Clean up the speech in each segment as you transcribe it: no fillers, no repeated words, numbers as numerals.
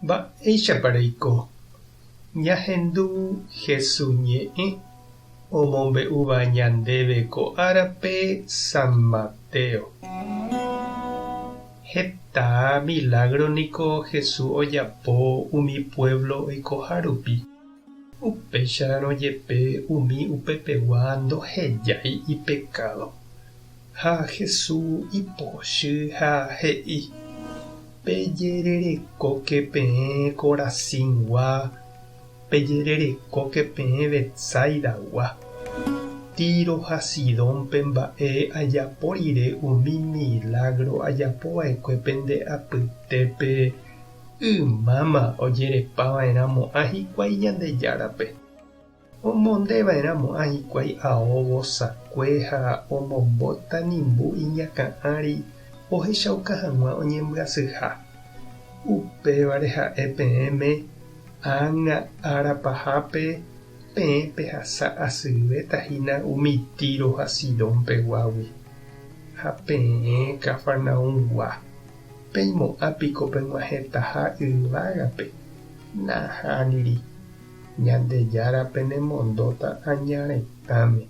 Va echa pareiko. Ñahendu Jesús ñe'ẽ omombe'úva ñandéve ko árape San Mateo. Heta milagroniko Jesús ojapo umi pueblo oikohárupi. Upéicharamo jepe umi upepegua ndohejái ipecado. Ha Jesús ipochy ha he'i: pejererekóke peẽ Korazíngua, pejererekóke peẽ Betsaidagua. Tiro ha Sidónpe mba'e ajapo rire umi milagro ajapova'ekue pende apytépe ymáma ojerepava'erã mo'ã hikuái Ñandejárape. Omondeva'erã mo'ã hikuái ao vosakue ha omombóta nimbu iñakã'ãri ohechauka hag̃ua oñembyasýha. Upévare ha'e peẽme ág̃a árapahápe peẽ pehasa asyvetahína umi Tiro ha Sidón peguágui ha peẽ Cafarnaúmgua. Peimo'ãpiko peg̃uahẽtaha yvágape nahániri Ñandejárape nemondóta añaretãme.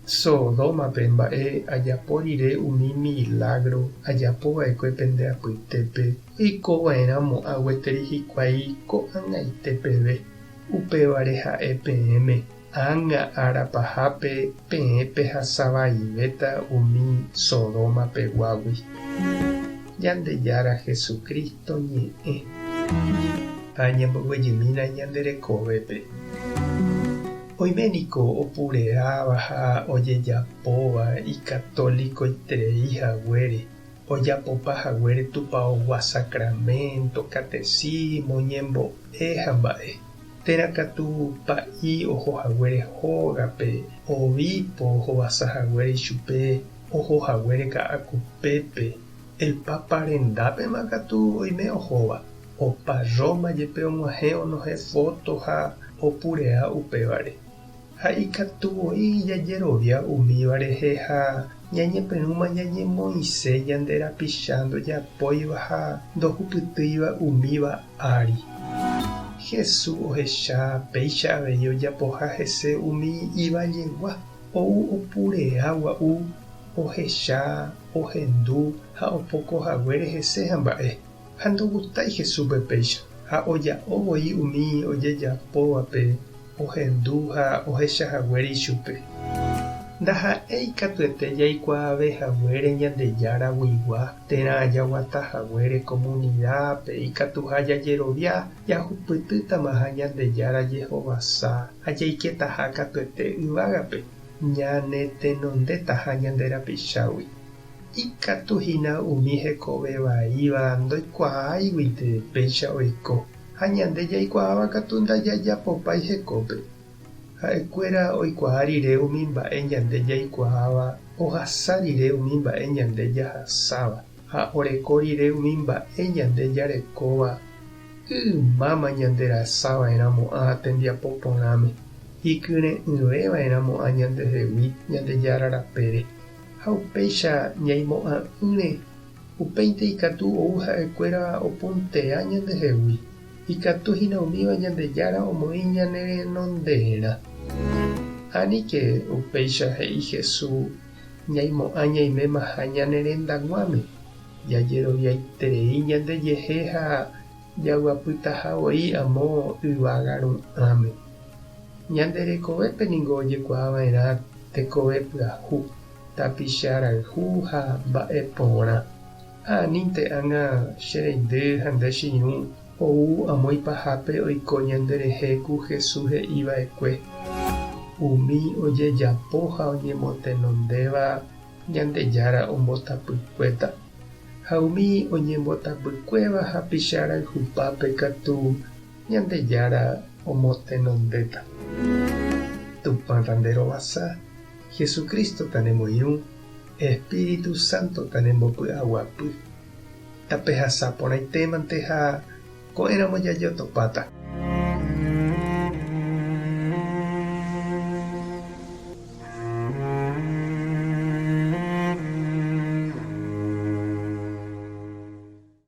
Sodómape mba'e ajapo rire umi milagro ajapova'ekue pende apytépe oikova'erã mo'ã gueteri hikuái ko'ag̃aite peve. Upévare ha'e peẽme ág̃a árapahápe peẽ pehasavaivéta umi Sodóma peguágui. Ñandejára Jesucristo ñe'ẽ ha ñamboguejymína ñande rekovépe. Oiméniko opureáva ha ojejapóva ikatólicoitereihaguére, ojapopahaguére tupãógua Sacramento, Catecismo, ñembo'e ha mba'e. Térãkatu pa'i ohohaguére hógape, ovípo ohovasahaguére ichupe, ohohaguére ka'akupépe. El Papa rendápema katu oime ohóva. Opa Roma jepe og̃uahẽ onohẽ foto ha opurea upévare. Ha ikatuvoi jajerovia umíva rehe ha ñañepyrũma ñañemoĩse ñande rapicha ndojapóiva ha ndohupytýiva umíva ári. Jesús ohecha péicha avei ojapoha hese umi ivajegua. Ou opurea gua'u, ohecha, ohendu ha opokohaguére hese ha mba'e. Ha ndogustái Jesúspe péicha. Ha oja'óvoi umi ojejapóvape ohendu ha ohechahaguére ichupe. Ndaha'éi katuete jaikuaavehaguére Ñandejáraguigua térã ajaguatahaguére comunidápe ikatuha jajerovia jahupytýtama ha Ñandejára jehovasa ha jaiketaha katuete yvágape ñanetenondétaha ñande rapichágui. Ikatuhína umi hekovevaíva ndoikuaáiguinte péicha oiko ha ñande jaikuaáva katu ndajajapópai hekópe. Ha'ekuéra oikuaa rire umi mba'e ñande jaikuaáva, ohasa rire umi mba'e ñande jahasáva ha oreko rire umi mba'e ñande jarekóva ymáma ñande rasáva'erã mo'ã tembiapo porãme, ikyre'ỹveva'erã mo'ã ñandehegui Ñandejára rapére. Ha upéicha ñaimo'ã'ỹre upéinte ikatu ou ha'ekuéra opuntea ñandehegui. Ikatuhína umíva Ñandejára omoĩ ñanerenonderã. Ánike upéicha he'i Jesús ñaimo'ã ñaimémaha ñanerendaguáme. Jajeroviaiterei ñandejehe ha jaguapytahavoi amo yvága-ru'ãme. Ñanderekovépe niko ojekuaava'erã tekove pyahu, tapicha rayhu ha mba'e porã. Anínte ág̃a che reindy ha nde chiru ou amo ipahápe oiko ñanderehe ku Jesús he'iva'ekue. Umi ojejapo ha oñemotenondéva Ñandejára ombotapykuéta. Ha umi oñembotapykuéva ha picha rayhupápe katu Ñandejára omotenondéta. Tupã tanderovasa, Jesucristo tanemoirũ, Espíritu Santo tanembopy'aguapy. Tapehasa porãitémante ha ko'ẽramo jajotopáta.